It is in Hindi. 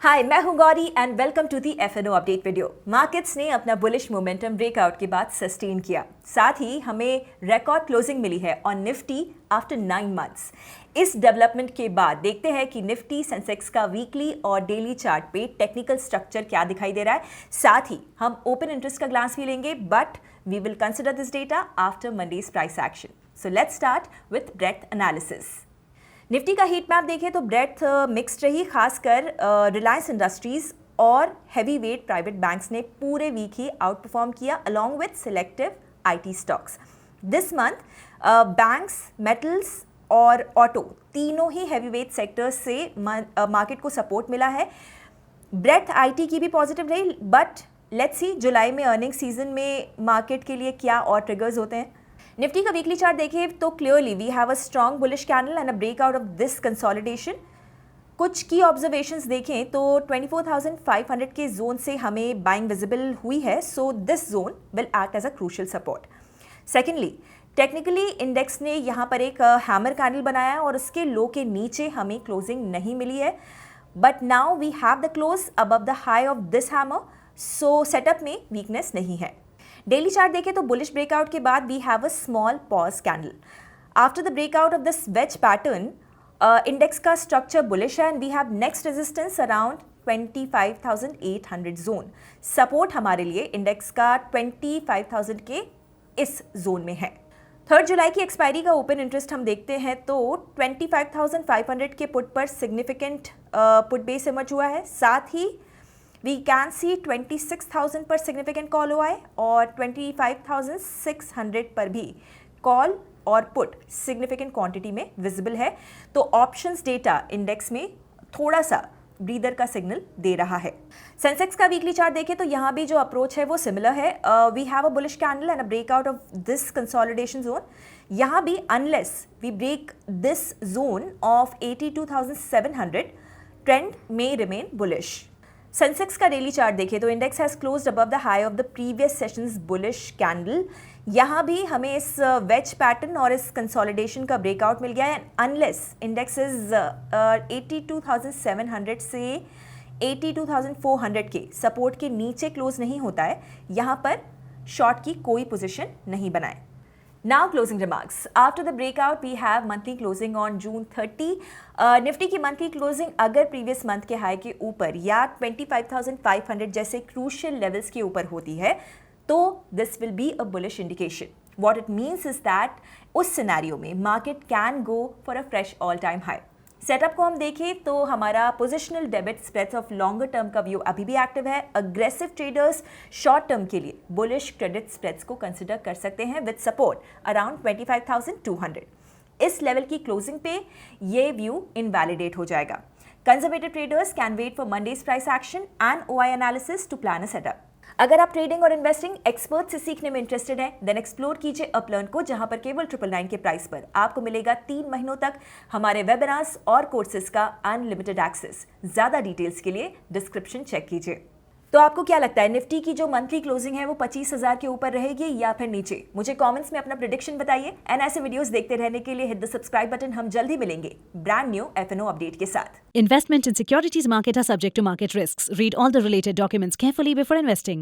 हाय, मैं हूं Gauri and welcome to the F N O update video. Markets ने अपना बुलिश मोमेंटम ब्रेकआउट के बाद सस्टेन किया। साथ ही हमें रिकॉर्ड क्लोजिंग मिली है ऑन निफ्टी आफ्टर 9 मंथ्स। इस डेवलपमेंट के बाद देखते हैं कि निफ्टी सेंसेक्स का वीकली और डेली चार्ट पे टेक्निकल स्ट्रक्चर क्या दिखाई दे रहा है। साथ ही हम ओपन इंटरेस्ट का ग्लांस भी लेंगे, but we will consider this data after Monday's price action. So let's start with breadth analysis. Nifty का हीट मैप देखें तो ब्रेथ मिक्स्ड रही, खासकर रिलायंस इंडस्ट्रीज और हैवी वेट प्राइवेट बैंक्स ने पूरे वीक ही आउट परफॉर्म किया along with selective IT stocks. This month banks, metals और ऑटो तीनों ही हैवी वेट सेक्टर्स से मार्केट को सपोर्ट मिला है। ब्रेथ आईटी की भी पॉजिटिव रही, बट लेट्स सी जुलाई में अर्निंग सीजन में मार्केट के लिए क्या और ट्रिगर्स होते हैं। निफ्टी का वीकली चार्ट देखें तो clearly we have a strong bullish candle and a breakout of this consolidation. कुछ की ऑब्जर्वेशंस देखें तो 24,500 के जोन से हमें बाइंग विजिबल हुई है, so this zone will act as a crucial support. Secondly, technically index ने यहाँ पर एक हैमर कैंडल बनाया और उसके लो के नीचे हमें क्लोजिंग नहीं मिली है, but now we have the close above the high of this hammer, so setup में वीकनेस नहीं है। डेली चार्ट देखें तो बुलिश ब्रेकआउट के बाद we have a small pause candle. After the breakout of this wedge pattern, index का स्ट्रक्चर बुलिश है and we have next resistance around 25,800 zone. Support हमारे लिए इंडेक्स का 25,000 के इस जोन में है। 3 जुलाई की एक्सपायरी का ओपन इंटरेस्ट हम देखते हैं तो 25,500 के पुट पर सिग्निफिकेंट पुट बेस इमर्ज हुआ है। साथ ही we can see 26,000 पर significant call हुआ है और 25,600 पर भी कॉल और पुट significant quantity में विजिबल है। तो ऑप्शंस डेटा इंडेक्स में थोड़ा सा ब्रीदर का सिग्नल दे रहा है। सेंसेक्स का वीकली चार्ट देखें तो यहाँ भी जो अप्रोच है वो सिमिलर है। We have a bullish candle and a breakout of this consolidation zone. यहाँ भी unless we break this zone of 82,700, trend में रिमेन बुलिश। सेंसेक्स का डेली चार्ट देखें तो index has closed above the high of the previous sessions bullish candle. यहाँ भी हमें इस वेज पैटर्न और इस कंसोलिडेशन का ब्रेकआउट मिल गया है। अनलेस इंडेक्स इज 82,700 से 82,400 के सपोर्ट के नीचे क्लोज नहीं होता है, यहाँ पर शॉर्ट की कोई पोजिशन नहीं बनाए। Now closing remarks. After the breakout, we have monthly closing on June 30. Nifty की मंथली क्लोजिंग अगर प्रीवियस मंथ के हाई के ऊपर या 25,500 जैसे क्रूशियल लेवल्स के ऊपर होती है तो this will be a bullish indication. What it means is that उस सिनेरियो में market can go for a fresh all time high. Setup को हम देखें तो हमारा positional debit spreads of longer term का व्यू अभी भी एक्टिव है। अग्रेसिव ट्रेडर्स शॉर्ट टर्म के लिए बुलिश क्रेडिट स्प्रेड्स को कंसिडर कर सकते हैं विद सपोर्ट अराउंड 25,200। इस लेवल की क्लोजिंग पे ये व्यू इनवैलिडेट हो जाएगा। Conservative traders can wait for Monday's price action and OI analysis to plan a setup. अगर आप ट्रेडिंग और इन्वेस्टिंग एक्सपर्ट से सीखने में इंटरेस्टेड हैं, देन एक्सप्लोर कीजिए अपलर्न को, जहां पर केवल 999 के प्राइस पर आपको मिलेगा 3 महीनों तक हमारे वेबिनार्स और कोर्सेज का अनलिमिटेड एक्सेस। ज्यादा डिटेल्स के लिए डिस्क्रिप्शन चेक कीजिए। तो आपको क्या लगता है, निफ्टी की जो मंथली क्लोजिंग है वो 25,000 के ऊपर रहेगी या फिर नीचे? मुझे कमेंट्स में अपना प्रेडिक्शन बताइए एंड ऐसे वीडियोस देखते रहने के लिए हिट द सब्सक्राइब बटन। हम जल्दी मिलेंगे ब्रांड न्यू एफएनओ अपडेट के साथ। Investment in securities market are subject to market risks. Read all the related documents carefully before investing.